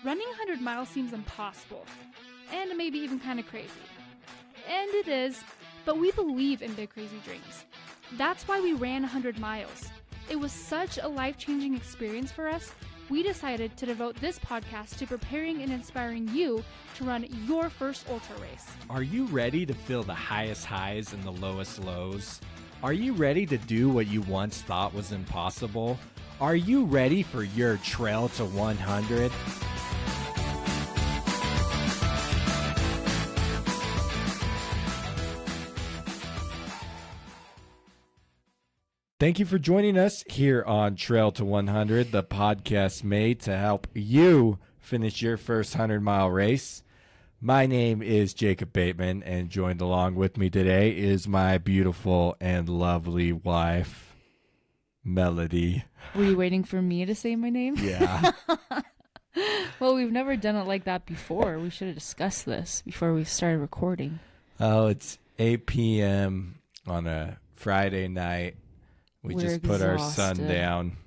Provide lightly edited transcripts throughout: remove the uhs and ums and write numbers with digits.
Running 100 miles seems impossible, and maybe even kind of crazy. And it is, but we believe in big crazy dreams. That's why we ran 100 miles. It was such a life-changing experience for us, we decided to devote this podcast to preparing and inspiring you to run your first ultra race. Are you ready to feel the highest highs and the lowest lows? Are you ready to do what you once thought was impossible? Are you ready for your trail to 100? Thank you for joining us here on Trail to 100, the podcast made to help you finish your first 100-mile race. My name is Jacob Bateman, and joined along with me today is my beautiful and lovely wife, Melody. Were you waiting for me to say my name? Yeah. Well, we've never done it like that before. We should have discussed this before we started recording. Oh, it's 8 p.m. on a Friday night. We're just put our son down.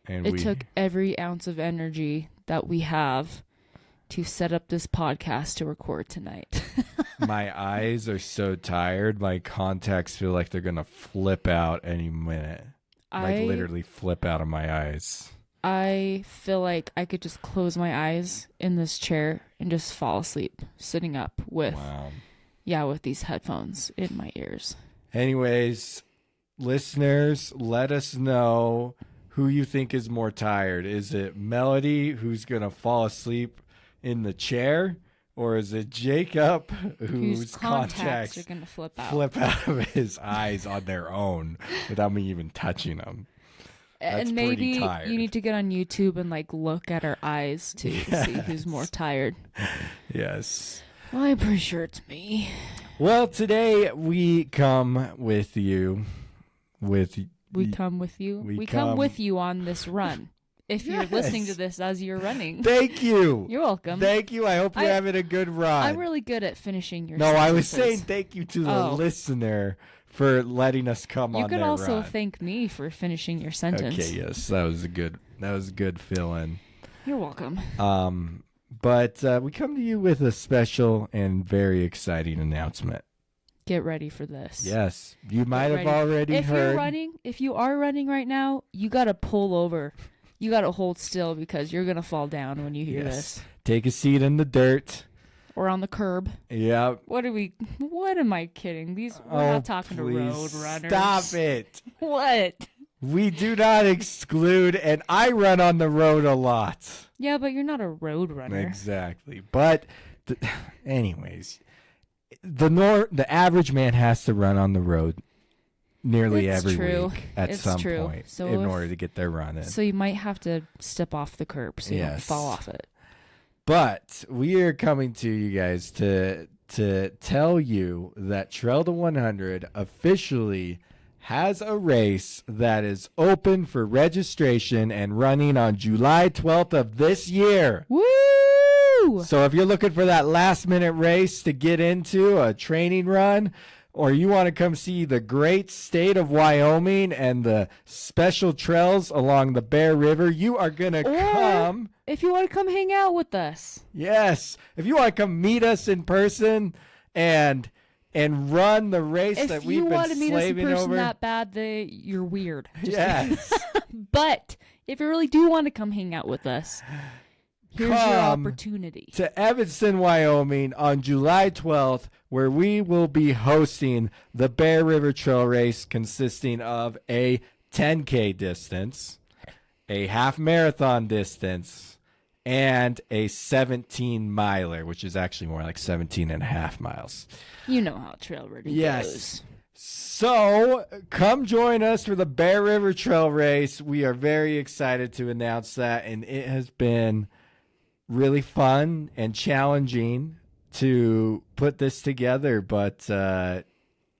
And it took every ounce of energy that we have to set up this podcast to record tonight. My eyes are so tired. My contacts feel like they're going to flip out any minute. Literally flip out of my eyes. I feel like I could just close my eyes in this chair and just fall asleep sitting up with, with these headphones in my ears. Anyways, listeners, let us know who you think is more tired. Is it Melody, who's going to fall asleep in the chair, or is it Jacob, whose contacts are going to flip out of his eyes on their own without me even touching them? That's and maybe you need to get on YouTube and look at our eyes to see who's more tired. Yes. Well, I'm pretty sure it's me. Well, today we come with you. We come with you on this run. If you're listening to this as you're running. Thank you. You're welcome. Thank you. I hope you're having a good run. I'm really good at finishing your sentences. I was saying thank you to the listener for letting us come on their run. You could also thank me for finishing your sentence. Okay, yes. That was a good fill-in. You're welcome. But we come to you with a special and very exciting announcement. Get ready for this. Yes. You might have already heard. If you are running right now, you got to pull over. You got to hold still because you're going to fall down when you hear this. Take a seat in the dirt. Or on the curb. Yeah. What am I kidding? We're not talking to road runners. Stop it. What? We do not exclude, and I run on the road a lot. Yeah, but you're not a road runner. Exactly. But anyways, the average man has to run on the road nearly every week at some point in order to get their run in. So you might have to step off the curb so you don't fall off it. But we are coming to you guys to tell you that Trail to 100 officially has a race that is open for registration and running on July 12th of this year. Woo! So if you're looking for that last-minute race to get into, a training run, or you want to come see the great state of Wyoming and the special trails along the Bear River, you are going to come. If you want to come hang out with us. Yes. If you want to come meet us in person and run the race that we've been slaving over. If you want to meet us in person that bad, you're weird. Yes. But if you really do want to come hang out with us, here's your opportunity. To Evanston, Wyoming on July 12th, where we will be hosting the Bear River Trail Race, consisting of a 10K distance, a half marathon distance, and a 17-miler, which is actually more like 17 and a half miles. You know how trail running goes. So come join us for the Bear River Trail Race. We are very excited to announce that, and it has been really fun and challenging to put this together, but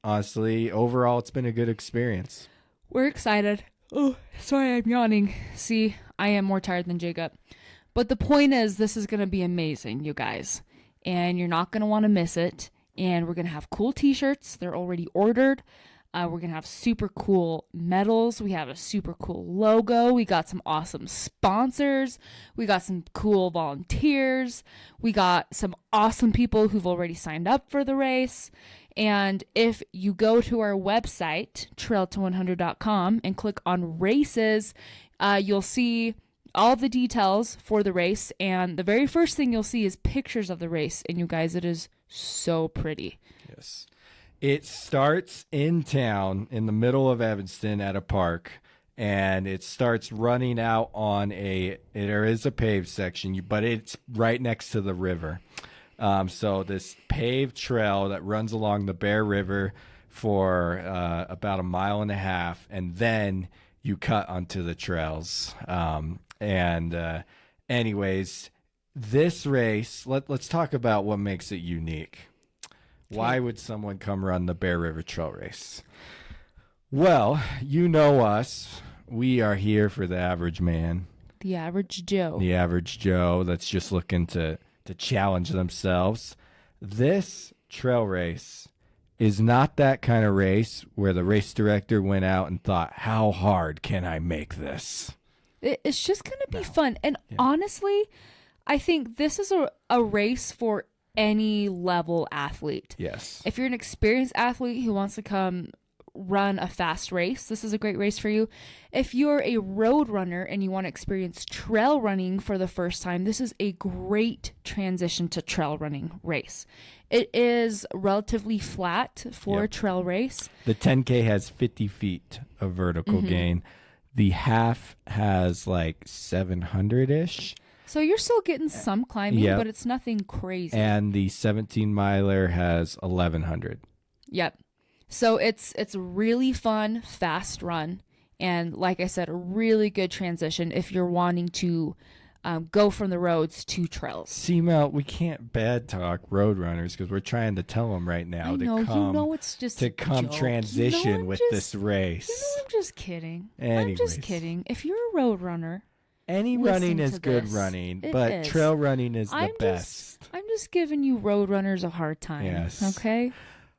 honestly, overall, it's been a good experience. We're excited. Oh, sorry, I'm yawning. See, I am more tired than Jacob. But the point is, this is going to be amazing, you guys. And you're not going to want to miss it. And we're going to have cool t-shirts. They're already ordered. We're going to have super cool medals. We have a super cool logo. We got some awesome sponsors. We got some cool volunteers. We got some awesome people who've already signed up for the race. And if you go to our website, trailto100.com, and click on races, you'll see all the details for the race. And the very first thing you'll see is pictures of the race. And you guys, it is so pretty. Yes. It starts in town in the middle of Evanston at a park, and it starts running out on there is a paved section, but it's right next to the river. So this paved trail that runs along the Bear River for about 1.5 miles, and then you cut onto the trails. Anyways, this race, let's talk about what makes it unique. Why would someone come run the Bear River Trail Race? Well, you know us. We are here for the average man. The average Joe. The average Joe that's just looking to challenge themselves. This trail race is not that kind of race where the race director went out and thought, how hard can I make this? It's just going to be fun. And honestly, I think this is a race for any level athlete. Yes. If you're an experienced athlete who wants to come run a fast race, this is a great race for you. If you're a road runner and you want to experience trail running for the first time, this is a great transition to trail running race. It is relatively flat for a trail race. The 10K has 50 feet of vertical gain. The half has like 700-ish. So you're still getting some climbing, but it's nothing crazy. And the 17-miler has 1,100. Yep. So it's a really fun, fast run. And like I said, a really good transition if you're wanting to go from the roads to trails. See, Mel, we can't bad talk road runners because we're trying to tell them right now it's just to come transition with this race. I'm just kidding. Anyways. I'm just kidding. If you're a road runner, any running is good running, but trail running is the best. I'm just giving you road runners a hard time. Yes. Okay?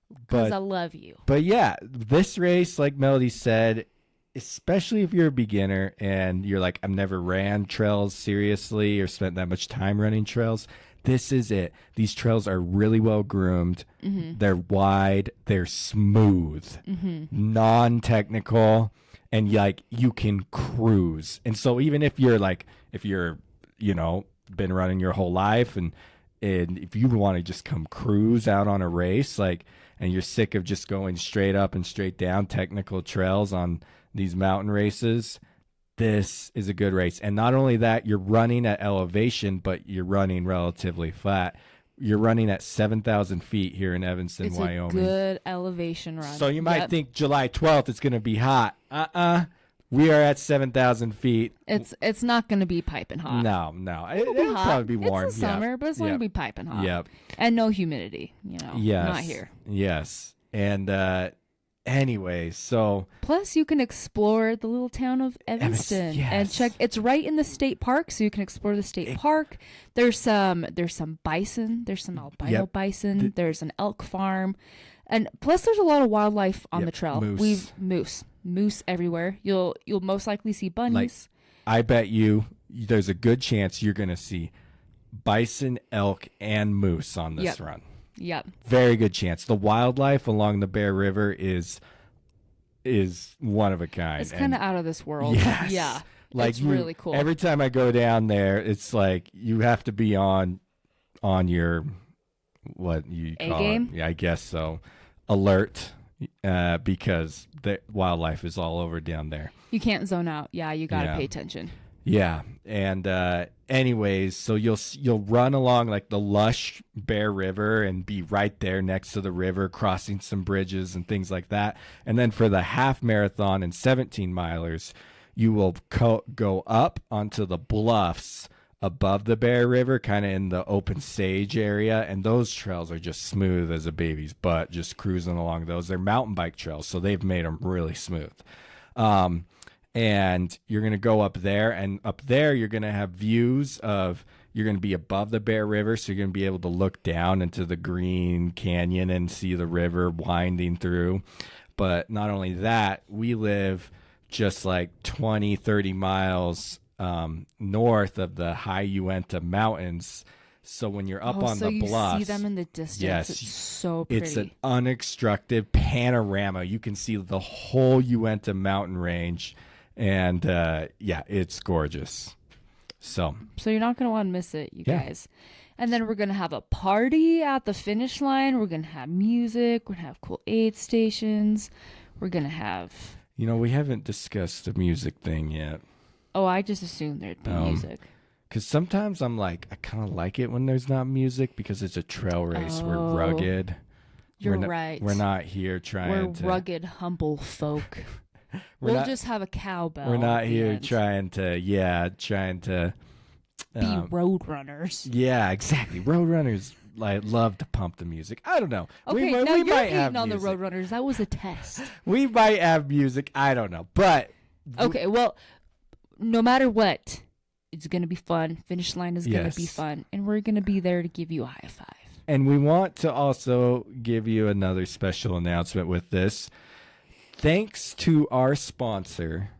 Because I love you. But yeah, this race, like Melody said, especially if you're a beginner and you're like, I've never ran trails seriously or spent that much time running trails, this is it. These trails are really well groomed. They're wide. They're smooth, non-technical. And like you can cruise. And so even if you're been running your whole life and if you want to just come cruise out on a race, and you're sick of just going straight up and straight down technical trails on these mountain races, this is a good race. And not only that, you're running at elevation, but you're running relatively flat. You're running at 7,000 feet here in Evanston, Wyoming. It's a good elevation run. So you might think July 12th it's going to be hot. We are at 7,000 feet. It's not going to be piping hot. No. It'll probably be warm. It's the summer, but it's not going to be piping hot. Yep. And no humidity, Yes. Not here. Yes. And anyway, so plus you can explore the little town of Evanston and check. It's right in the state park, so you can explore the state park. There's some bison. There's some albino bison. There's an elk farm, and plus there's a lot of wildlife on the trail. Moose. Moose everywhere. You'll most likely see bunnies. I bet there's a good chance you're going to see bison, elk, and moose on this run. Yep. Very good chance. The wildlife along the Bear River is one of a kind. It's kind of out of this world. Yes. Yeah. It's really cool. Every time I go down there, it's like you have to be on your what you call A-game? it. Yeah, I guess so. Alert. Because the wildlife is all over down there. You can't zone out. Yeah, you got to pay attention. Yeah, and anyways, so you'll run along like the lush Bear River and be right there next to the river, crossing some bridges and things like that. And then for the half marathon and 17-milers, you will go up onto the bluffs above the Bear River, kind of in the open sage area, and those trails are just smooth as a baby's butt, just cruising along those. They're mountain bike trails, so they've made them really smooth. And you're going to go up there, and up there you're going to have views of, you're going to be above the Bear River, so you're going to be able to look down into the green canyon and see the river winding through. But not only that, we live just like 20, 30 miles north of the high Uinta Mountains. So when you're up on the bluffs, you see them in the distance. yes, it's so pretty. It's an unobstructed panorama. You can see the whole Uinta mountain range, and it's gorgeous. So you're not going to want to miss it, you guys. And then we're going to have a party at the finish line. We're going to have music. We're going to have cool aid stations. We're going to have... we haven't discussed the music thing yet. Oh, I just assumed there'd be music. Because sometimes I'm like, I kind of like it when there's not music because it's a trail race. We're rugged. You're right. We're not here trying to... We're rugged, humble folk. We'll just have a cowbell. We're not here trying to be road runners. Yeah, exactly. Road runners love to pump the music. I don't know. Okay, now you're hating on the road runners. That was a test. We might have music. I don't know. But... Okay, well, no matter what, it's going to be fun. Finish line is going to be fun. And we're going to be there to give you a high five. And we want to also give you another special announcement with this. Thanks to our sponsor,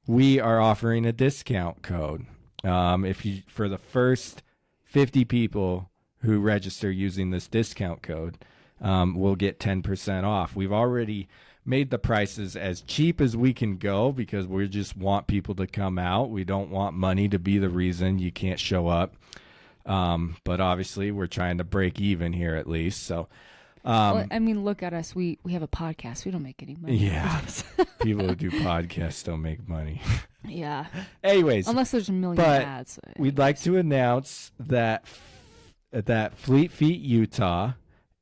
we are offering a discount code. For the first 50 people who register using this discount code, we'll get 10% off. We've already made the prices as cheap as we can go because we just want people to come out. We don't want money to be the reason you can't show up. But obviously we're trying to break even here at least. So, look at us. We have a podcast. We don't make any money. Yeah. People who do podcasts don't make money. Yeah. Anyways. Unless there's a million ads. We'd like to announce that Fleet Feet Utah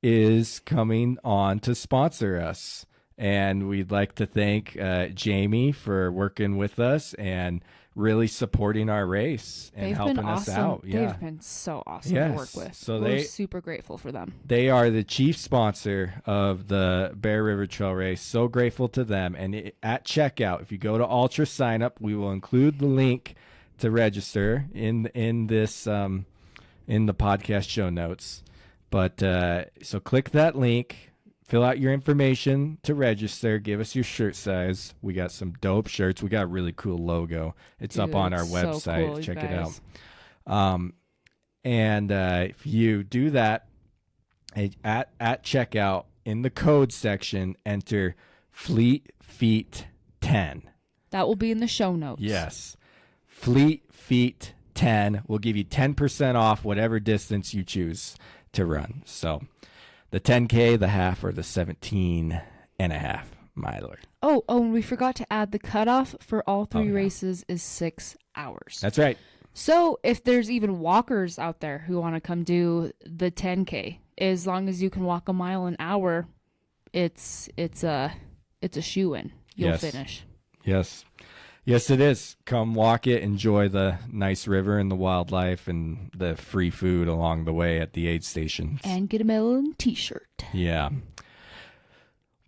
is coming on to sponsor us. And we'd like to thank Jamie for working with us and really supporting our race and helping us out. Yeah. They've been so awesome to work with. So we're super grateful for them. They are the chief sponsor of the Bear River Trail Race. So grateful to them. And at checkout, if you go to Ultra Sign Up, we will include the link to register in this in the podcast show notes. But so click that link. Fill out your information to register. Give us your shirt size. We got some dope shirts. We got a really cool logo. It's up on our website. So cool, check it out. And if you do that, at checkout, in the code section, enter Fleet Feet 10. That will be in the show notes. Yes. Fleet Feet 10 will give you 10% off whatever distance you choose to run. So... the 10K, the half, or the 17.5 miler. Oh, and we forgot to add the cutoff for all three races is 6 hours. That's right. So if there's even walkers out there who want to come do the 10K, as long as you can walk a mile an hour, it's a shoo-in. You'll finish. Yes, it is. Come walk it. Enjoy the nice river and the wildlife and the free food along the way at the aid stations. And get a melon t-shirt. Yeah.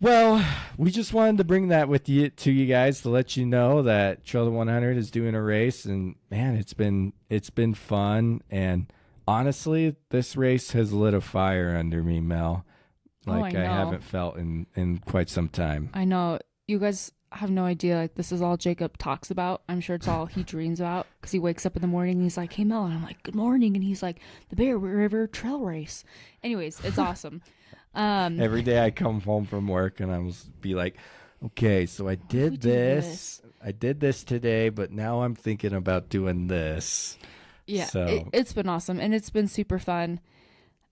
Well, we just wanted to bring that to you guys to let you know that Trail to 100 is doing a race, and man, it's been fun. And honestly, this race has lit a fire under me, Mel, like I haven't felt in quite some time. I know. You guys have no idea. Like, this is all Jacob talks about. I'm sure it's all he dreams about because he wakes up in the morning and he's like, "Hey, Mel," and I'm like, "Good morning," and he's like, "The Bear River Trail Race." Anyways, it's awesome. Every day I come home from work and I will be like, "Okay, so I did this. I did this today, but now I'm thinking about doing this." Yeah, so it's been awesome, and it's been super fun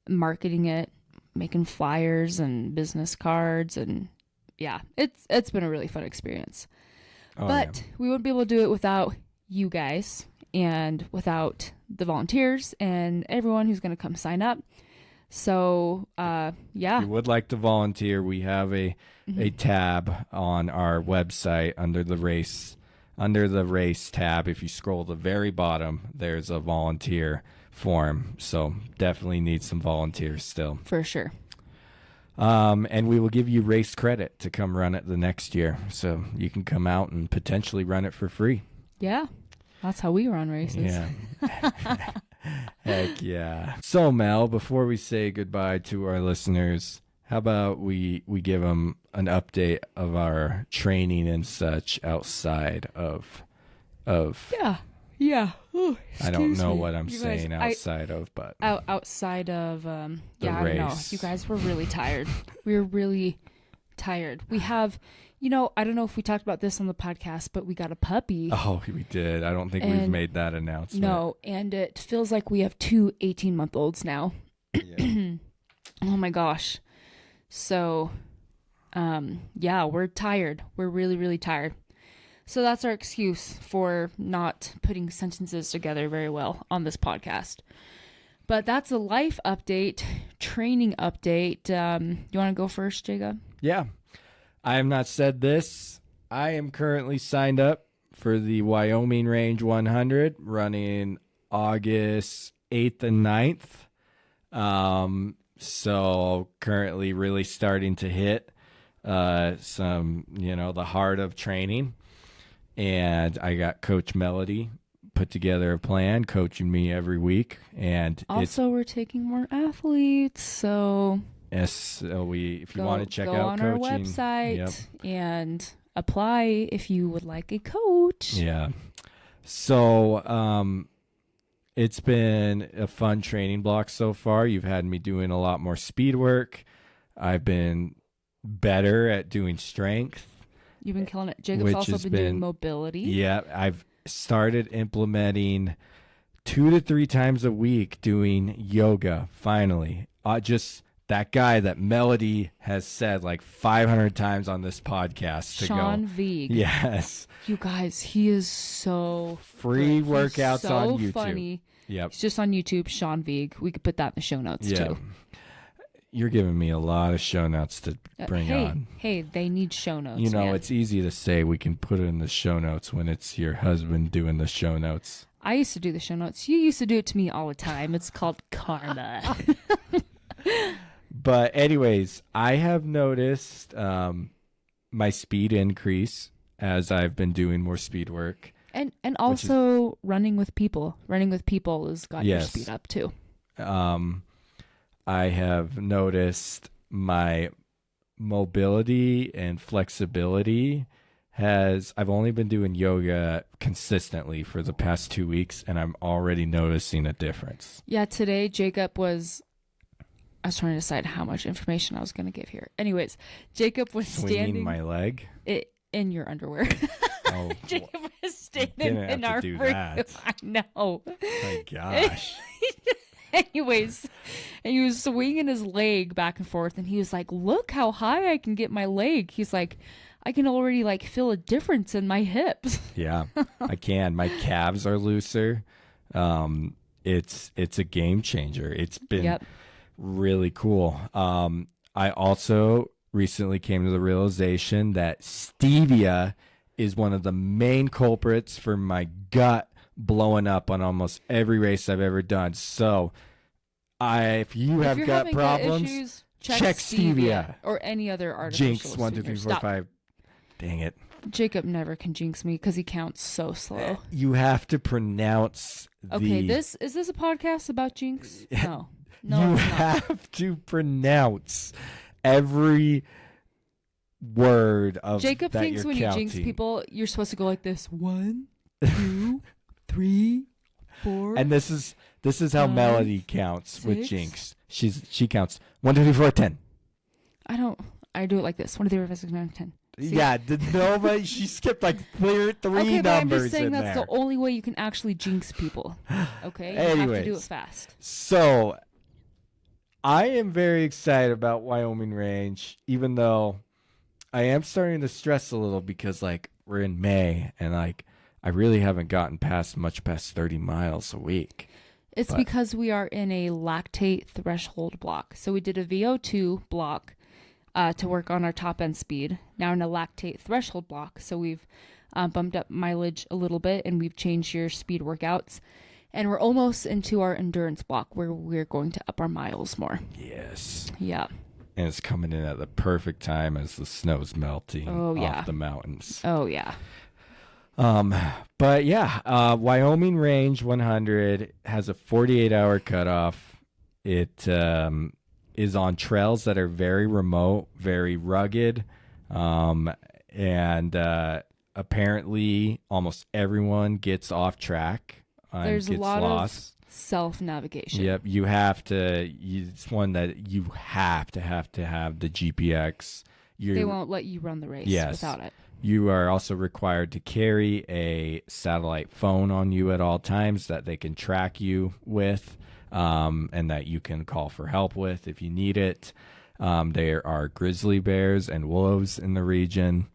marketing it, making flyers and business cards, and yeah, it's been a really fun experience. But we wouldn't be able to do it without you guys and without the volunteers and everyone who's going to come sign up. So, yeah. If you would like to volunteer, we have a tab on our website under the race tab. If you scroll to the very bottom, there's a volunteer form. So definitely need some volunteers still. For sure. And we will give you race credit to come run it the next year. So you can come out and potentially run it for free. Yeah. That's how we run races. Yeah. Heck yeah. So, Mel, before we say goodbye to our listeners, How about we give them an update of our training and such outside of Yeah. Ooh, I don't know excuse me. what I'm You saying guys, outside of, but outside of The I don't know. race. You guys were really tired. We were really tired. We have, I don't know if we talked about this on the podcast, but we got a puppy. oh, we did. I don't think we've And made that announcement. No, and it feels like we have two 18-month-olds now. Yeah. Oh my gosh. So, yeah, we're tired. We're really, really tired. So that's our excuse for not putting sentences together very well on this podcast. But that's a life update, training update. You want to go first, Jacob? Yeah. I have not said this. I am currently signed up for the Wyoming Range 100 running August 8th and 9th. So currently really starting to hit some, the heart of training. And I got Coach Melody put together a plan, coaching me every week. And also, we're taking more athletes, so if you want to check out on coaching, our website and apply if you would like a coach. Yeah. So it's been a fun training block so far. You've had me doing a lot more speed work. I've been better at doing strength. You've been killing it. Jacob's also been doing mobility. Yeah, I've started implementing 2 to 3 times a week doing yoga, finally. Just that guy that Melody has said like 500 times on this podcast to Sean Veig. Yes. You guys, he is so free good. workouts so on YouTube. Funny. Yep. It's just on YouTube, Sean Veig. We could put that in the show notes too. You're giving me a lot of show notes to bring on. Hey, they need show notes. Man. It's easy to say we can put it in the show notes when it's your husband doing the show notes. I used to do the show notes. You used to do it to me all the time. It's called karma. But anyways, I have noticed my speed increase as I've been doing more speed work. And also running with people. Running with people has got your speed up too. I have noticed my mobility and flexibility I've only been doing yoga consistently for the past 2 weeks, and I'm already noticing a difference. Yeah, today Jacob was, I was trying to decide how much information I was going to give here. Anyways, Jacob was swinging my leg in your underwear. Oh, Jacob was standing in our room. That. I know. My gosh. Anyways, and he was swinging his leg back and forth, and he was like, look how high I can get my leg. He's like, I can already feel a difference in my hips. Yeah, I can. My calves are looser. It's a game changer. It's been really cool. I also recently came to the realization that stevia is one of the main culprits for my gut blowing up on almost every race I've ever done. So if you have gut problems, issues, check stevia or any other artificial Jinx 1 2 3 4 5. Dang it. Jacob never can jinx me because he counts so slow. You have to pronounce Okay, is this a podcast about jinx? No. No, you have to pronounce every word of Jacob that thinks you're when counting. you jinx people, you're supposed to go like this: 1, 2, 3, 4. And this is how 5, Melody counts 6. with jinx. She counts 1 2 3 4 10. I do it like this: 1, 2, 3, 4, 5, 6, 7, 10. See? Yeah, nobody. She skipped like three okay, numbers but I'm just saying that's there. the only way you can actually jinx people. Okay, you Anyways, have to do it fast. So, I am very excited about Wyoming Range, even though I am starting to stress a little because we're in May and I really haven't gotten past 30 miles a week. It's because we are in a lactate threshold block. So we did a VO2 block to work on our top end speed. Now in a lactate threshold block. So we've bumped up mileage a little bit and we've changed your speed workouts. And we're almost into our endurance block where we're going to up our miles more. Yes. Yeah. And it's coming in at the perfect time as the snow's melting off the mountains. Oh, yeah. But yeah, Wyoming Range 100 has a 48-hour cutoff. It is on trails that are very remote, very rugged, and apparently almost everyone gets off track and There's gets a lot lost. of self-navigation. Yep, you have to. It's one that you have to have the GPX. They won't let you run the race without it. You are also required to carry a satellite phone on you at all times that they can track you with, and that you can call for help with if you need it. There are grizzly bears and wolves in the region,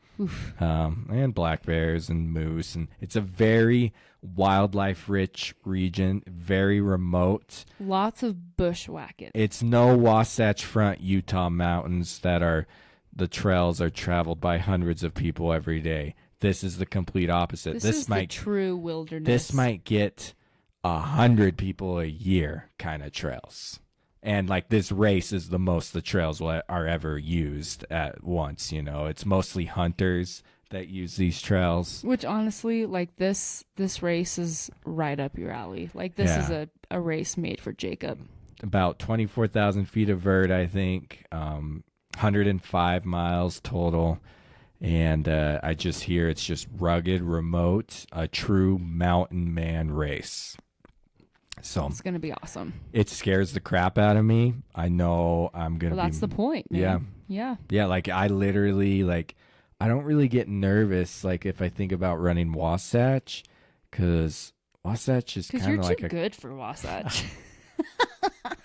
and black bears and moose. And it's a very wildlife-rich region, very remote. Lots of bushwhacking. It's no Wasatch Front Utah mountains that are... The trails are traveled by hundreds of people every day. This is the complete opposite. This is the true wilderness. This might get 100 people a year kind of trails. And like this race is the most the trails are ever used at once. You know, it's mostly hunters that use these trails. Which honestly, like this race is right up your alley. Like this is a race made for Jacob. About 24,000 feet of vert, I think. 105 miles total, and I just hear it's just rugged, remote, a true mountain man race. So it's gonna be awesome. It scares the crap out of me. I know I'm gonna. Well, that's the point, man. Yeah. Like I literally I don't really get nervous like if I think about running Wasatch, because Wasatch is kind of like you're too good for Wasatch.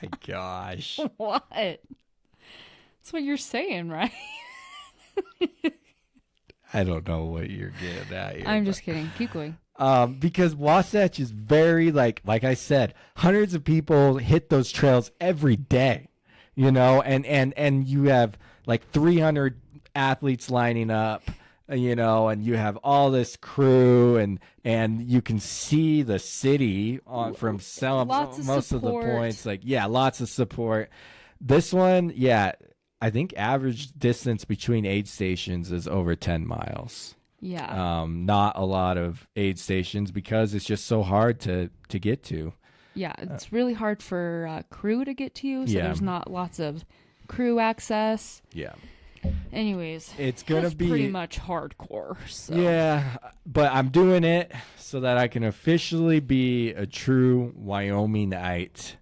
My gosh. What? That's what you're saying, right? I don't know what you're getting at here. I'm just kidding. Keep going. Because Wasatch is very like I said, hundreds of people hit those trails every day, you know, and you have like 300 athletes lining up, you know, and you have all this crew, and you can see the city from most of the points. Like, yeah, lots of support. This one, yeah. I think average distance between aid stations is over 10 miles. Yeah. Not a lot of aid stations because it's just so hard to get to. Yeah, it's really hard for crew to get to you, so there's not lots of crew access. Yeah. Anyways, it's going to be pretty much hardcore. So. Yeah, but I'm doing it so that I can officially be a true Wyomingite.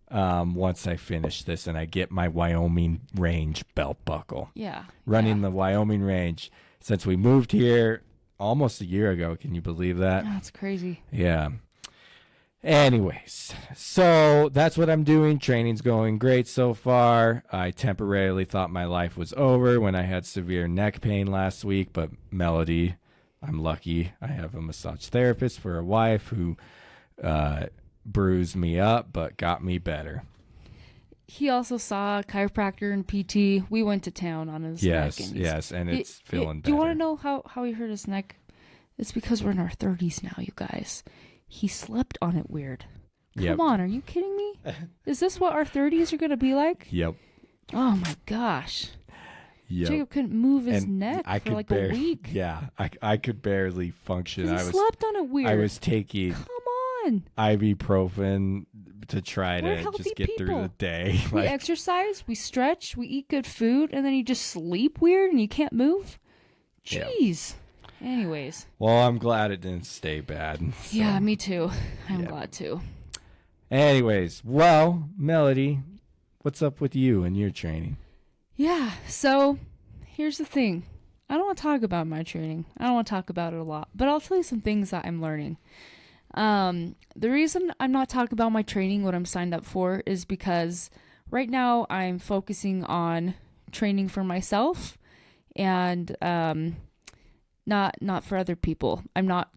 Once I finish this and I get my Wyoming Range belt buckle. Yeah. Running the Wyoming Range since we moved here almost a year ago. Can you believe that? That's crazy. Yeah. Anyways, so that's what I'm doing. Training's going great so far. I temporarily thought my life was over when I had severe neck pain last week, but Melody, I'm lucky. I have a massage therapist for a wife who, bruised me up but got me better. He also saw a chiropractor and PT. We went to town on his neck. And it's feeling better. Do you want to know how he hurt his neck? It's because we're in our 30s now, you guys. He slept on it weird. Come on, are you kidding me? Is this what our 30s are going to be like? Yep. Oh my gosh. Yep. Jacob couldn't move his neck for like a week. Yeah, I could barely function. He slept on it weird. I was taking ibuprofen to try to just get through the day. We exercise, we stretch, we eat good food, and then you just sleep weird and you can't move. Jeez. Yeah. Anyways. Well, I'm glad it didn't stay bad. So. Yeah, me too. I'm glad too. Anyways, well, Melody, what's up with you and your training? Yeah, so here's the thing. I don't want to talk about my training. I don't want to talk about it a lot, but I'll tell you some things that I'm learning. The reason I'm not talking about my training, what I'm signed up for, is because right now I'm focusing on training for myself and not for other people. I'm not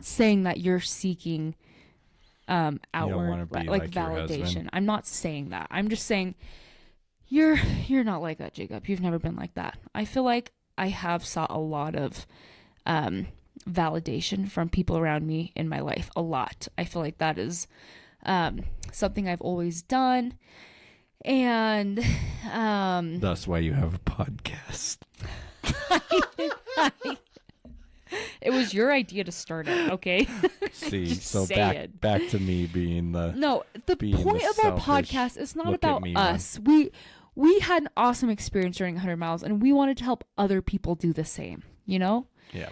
saying that you're seeking outward like validation. I'm not saying that. I'm just saying you're not like that, Jacob. You've never been like that. I feel like I have sought a lot of validation from people around me in my life. A lot. I feel like that is something I've always done. And that's why you have a podcast. It was your idea to start it, okay? See, Just so saying. back to me being the No, the being point the of our selfish, podcast is not look at about me us. We had an awesome experience during 100 miles, and we wanted to help other people do the same, you know? Yeah.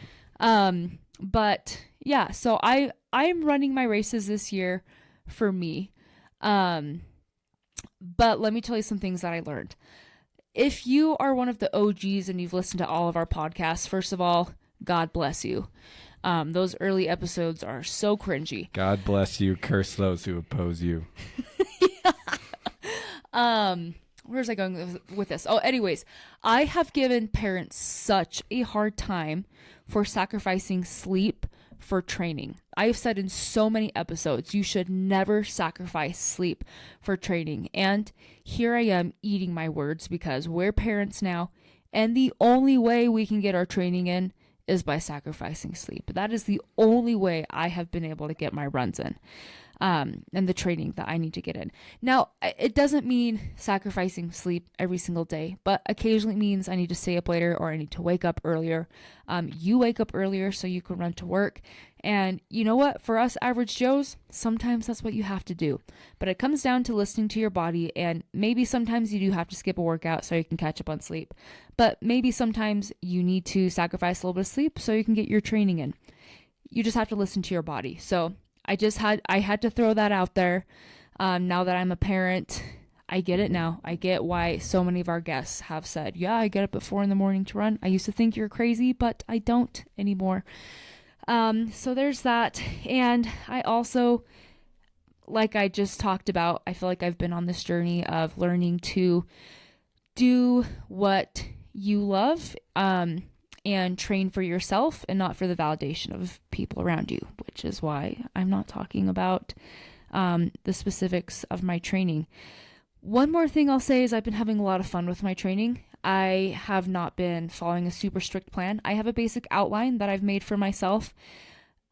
But yeah, so I'm running my races this year for me. But let me tell you some things that I learned. If you are one of the OGs and you've listened to all of our podcasts, first of all, God bless you. Those early episodes are so cringy. God bless you. Curse those who oppose you. Where's I going with this? Oh, anyways, I have given parents such a hard time for sacrificing sleep for training. I've said in so many episodes, you should never sacrifice sleep for training. And here I am eating my words because we're parents now, and the only way we can get our training in is by sacrificing sleep. That is the only way I have been able to get my runs in. And the training that I need to get in. Now, it doesn't mean sacrificing sleep every single day, but occasionally means I need to stay up later or I need to wake up earlier. You wake up earlier so you can run to work. And you know what? For us average Joes, sometimes that's what you have to do. But it comes down to listening to your body, and maybe sometimes you do have to skip a workout so you can catch up on sleep. But maybe sometimes you need to sacrifice a little bit of sleep so you can get your training in. You just have to listen to your body. So I had to throw that out there. Now that I'm a parent, I get it now. I get why so many of our guests have said, yeah, I get up at 4 a.m. to run. I used to think you're crazy, but I don't anymore. So there's that. And I also, like I just talked about, I feel like I've been on this journey of learning to do what you love, and train for yourself and not for the validation of people around you, which is why I'm not talking about the specifics of my training. One more thing I'll say is I've been having a lot of fun with my training. I have not been following a super strict plan. I have a basic outline that I've made for myself.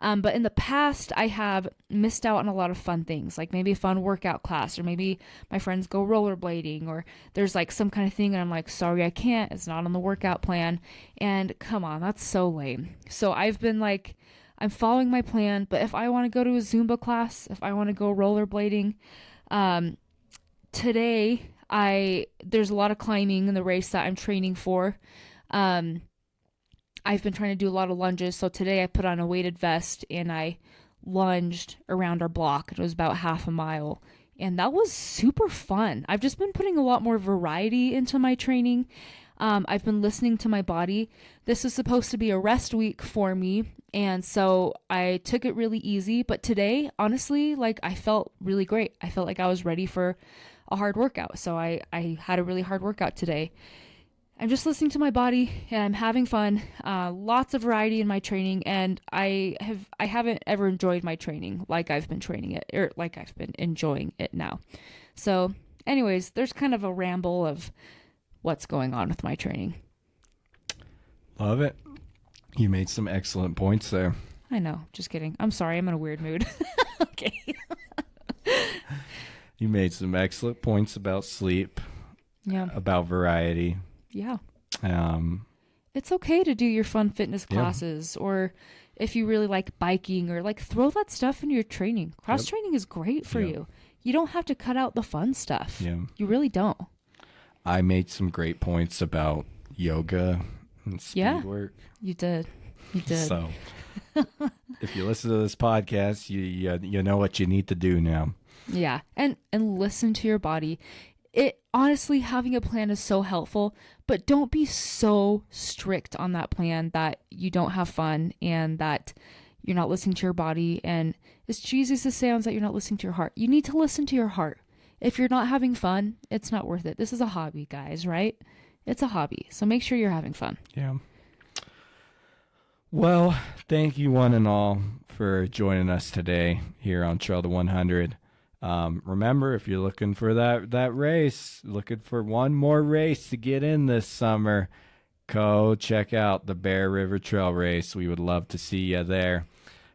But in the past, I have missed out on a lot of fun things, like maybe a fun workout class, or maybe my friends go rollerblading, or there's like some kind of thing and I'm like, sorry, I can't. It's not on the workout plan. And come on, that's so lame. So I've been like, I'm following my plan, but if I want to go to a Zumba class, if I want to go rollerblading, today there's a lot of climbing in the race that I'm training for. I've been trying to do a lot of lunges. So today I put on a weighted vest and I lunged around our block. It was about half a mile. And that was super fun. I've just been putting a lot more variety into my training. I've been listening to my body. This is supposed to be a rest week for me. And so I took it really easy. But today, honestly, like I felt really great. I felt like I was ready for a hard workout. So I had a really hard workout today. I'm just listening to my body and I'm having fun. Lots of variety in my training, and I haven't ever enjoyed my training like I've been training it, or like I've been enjoying it now. So anyways, there's kind of a ramble of what's going on with my training. Love it. You made some excellent points there. I know. Just kidding. I'm sorry. I'm in a weird mood. Okay. You made some excellent points about sleep. Yeah. About variety. Yeah. It's okay to do your fun fitness classes, or if you really like biking, or like throw that stuff into your training. Cross training is great for you. You don't have to cut out the fun stuff. Yeah. You really don't. I made some great points about yoga and speed work. You did. So if you listen to this podcast, you know what you need to do now. Yeah. And listen to your body. It honestly, having a plan is so helpful, but don't be so strict on that plan that you don't have fun and that you're not listening to your body. And as cheesy as it sounds, that you're not listening to your heart. You need to listen to your heart. If you're not having fun, it's not worth it. This is a hobby, guys, right? It's a hobby. So make sure you're having fun. Yeah. Well, thank you one and all for joining us today here on Trail to 100. Remember, if you're looking for that race, looking for one more race to get in this summer, go check out the Bear River Trail Race. We would love to see you there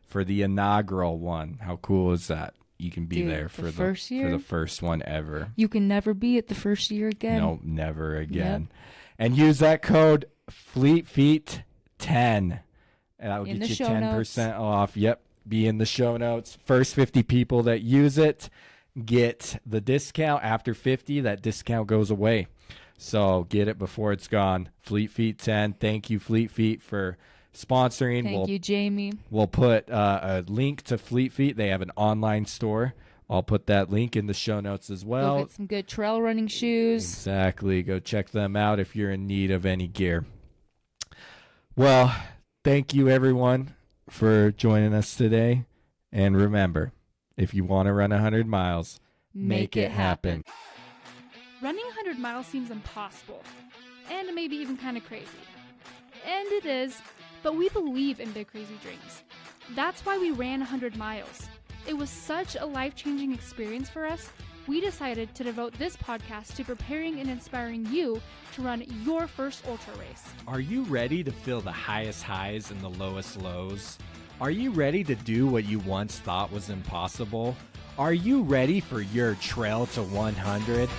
for the inaugural one. How cool is that? You can be there for the first one ever. You can never be at the first year again. No, never again. Yep. And use that code FleetFeet10 And that will In get the you show 10% off. Yep. Be in the show notes. First 50 people that use it get the discount. After 50, that discount goes away. So get it before it's gone. Fleet Feet 10. Thank you, Fleet Feet, for sponsoring. Thank you, Jamie. We'll put a link to Fleet Feet. They have an online store. I'll put that link in the show notes as well. Go get some good trail running shoes. Exactly. Go check them out if you're in need of any gear. Well, thank you, everyone, for joining us today. And remember, if you want to run 100 miles, make it happen. Running 100 miles seems impossible, and maybe even kind of crazy. And it is, but we believe in big crazy dreams. That's why we ran 100 miles. It was such a life-changing experience for us, we decided to devote this podcast to preparing and inspiring you to run your first ultra race. Are you ready to feel the highest highs and the lowest lows? Are you ready to do what you once thought was impossible? Are you ready for your trail to 100?